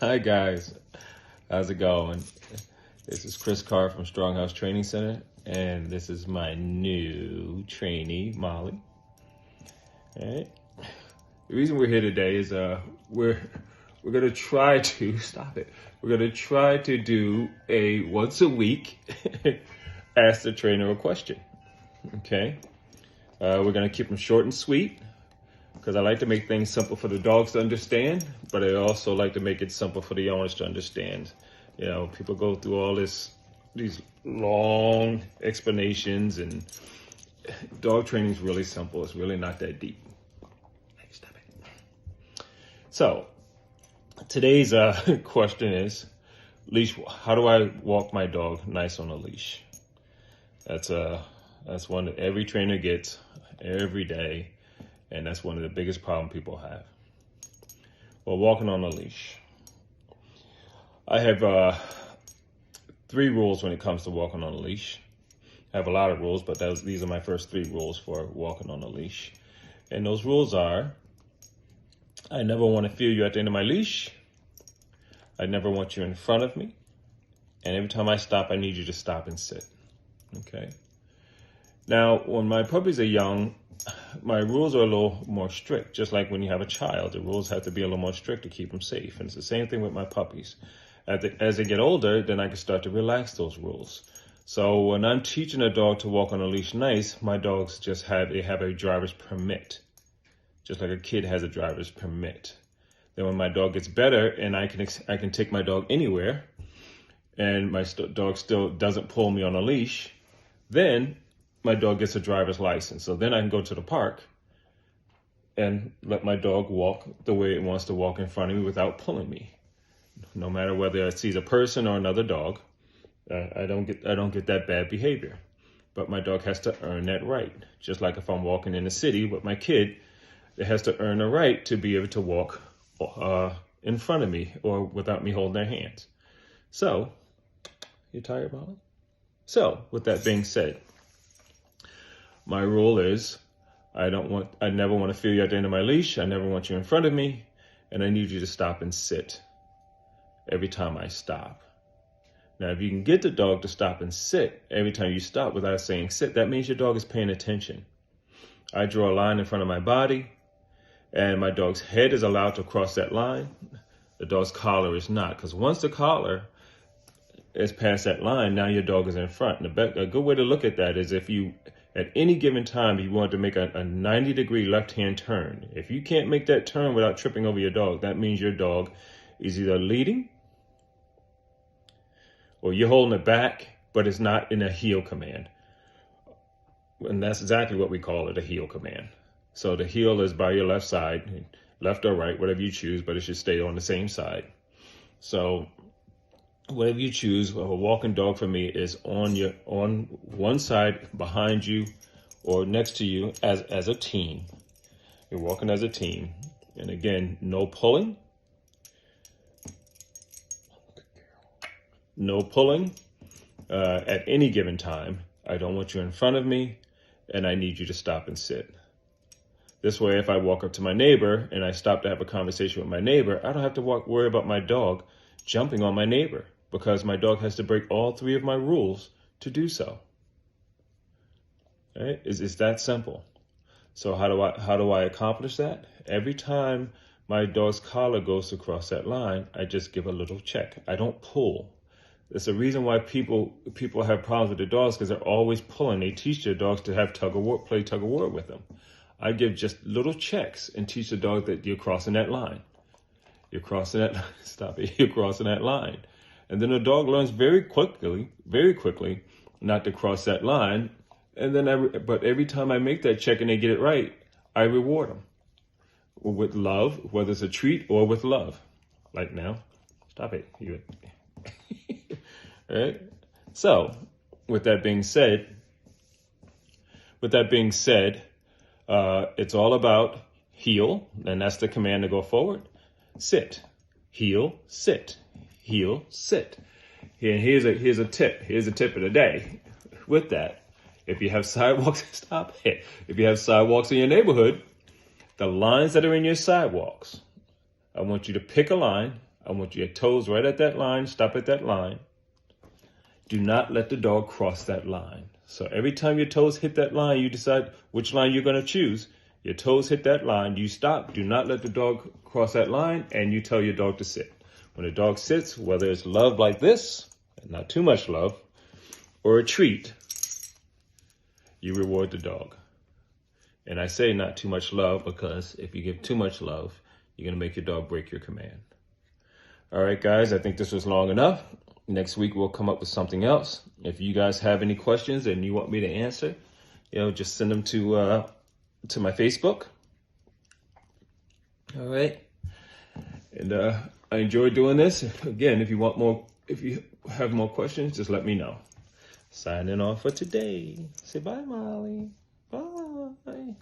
Hi guys, how's it going? This is Chris Carr from Stronghaus Training Center, and this is my new trainee, Molly. All right. The reason we're here today is we're gonna try to stop it. We're gonna try to do a once a week ask the trainer a question. Okay. We're gonna keep them short and sweet, because I like to make things simple for the dogs to understand, but I also like to make it simple for the owners to understand. You know, people go through all these long explanations, and dog training is really simple. It's really not that deep. Stop it. So today's question is, leash. How do I walk my dog nice on a leash? That's one that every trainer gets every day. And that's one of the biggest problems people have. Well, walking on a leash. I have 3 rules when it comes to walking on a leash. I have a lot of rules, but these are my first 3 rules for walking on a leash. And those rules are, I never want to feel you at the end of my leash. I never want you in front of me. And every time I stop, I need you to stop and sit. Okay? Now, when my puppies are young, my rules are a little more strict. Just like when you have a child, the rules have to be a little more strict to keep them safe. And it's the same thing with my puppies. As they get older, then I can start to relax those rules. So when I'm teaching a dog to walk on a leash nice, my dogs just have a driver's permit, just like a kid has a driver's permit. Then when my dog gets better and I can take my dog anywhere, and my dog still doesn't pull me on a leash, then my dog gets a driver's license. So then I can go to the park and let my dog walk the way it wants to walk in front of me without pulling me. No matter whether it sees a person or another dog, I don't get that bad behavior. But my dog has to earn that right. Just like if I'm walking in the city with my kid, it has to earn a right to be able to walk in front of me or without me holding their hands. So, you tired, Molly? So, with that being said, my rule is, I never want to feel you at the end of my leash. I never want you in front of me. And I need you to stop and sit every time I stop. Now, if you can get the dog to stop and sit every time you stop without saying sit, that means your dog is paying attention. I draw a line in front of my body, and my dog's head is allowed to cross that line. The dog's collar is not, because once the collar is past that line, now your dog is in front. And a good way to look at that is if you, at any given time, you want to make a 90-degree left-hand turn. If you can't make that turn without tripping over your dog, that means your dog is either leading or you're holding it back, but it's not in a heel command. And that's exactly what we call it, a heel command. So the heel is by your left side, left or right, whatever you choose, but it should stay on the same side. So whatever you choose, a walking dog for me is on one side, behind you, or next to you as a team. You're walking as a team. And again, no pulling. No pulling at any given time. I don't want you in front of me, and I need you to stop and sit. This way, if I walk up to my neighbor and I stop to have a conversation with my neighbor, I don't have to worry about my dog jumping on my neighbor, because my dog has to break all 3 of my rules to do so. Right? It's that simple. So how do I accomplish that? Every time my dog's collar goes across that line, I just give a little check. I don't pull. There's a reason why people have problems with their dogs, because they're always pulling. They teach their dogs to have play tug of war with them. I give just little checks and teach the dog that you're crossing that line. You're crossing that line. Stop it. You're crossing that line. And then the dog learns very quickly, not to cross that line. And then, but every time I make that check and they get it right, I reward them with love, whether it's a treat or with love. Like now, stop it. Right? So, with that being said, it's all about heel, and that's the command to go forward. Sit, heel, sit, heel, sit. Here's a tip. Here's a tip of the day. With that, if you have sidewalks, stop it. If you have sidewalks in your neighborhood, the lines that are in your sidewalks, I want you to pick a line. I want your toes right at that line. Stop at that line. Do not let the dog cross that line. So every time your toes hit that line, you decide which line you're going to choose. Your toes hit that line, you stop. Do not let the dog cross that line, and you tell your dog to sit. When the dog sits, whether it's love like this, not too much love, or a treat, you reward the dog. And I say not too much love because if you give too much love, you're going to make your dog break your command. All right, guys, I think this was long enough. Next week, we'll come up with something else. If you guys have any questions and you want me to answer, just send them to my Facebook. All right. And I enjoy doing this. Again, if you have more questions, just let me know. Signing off for today. Say bye, Molly. Bye.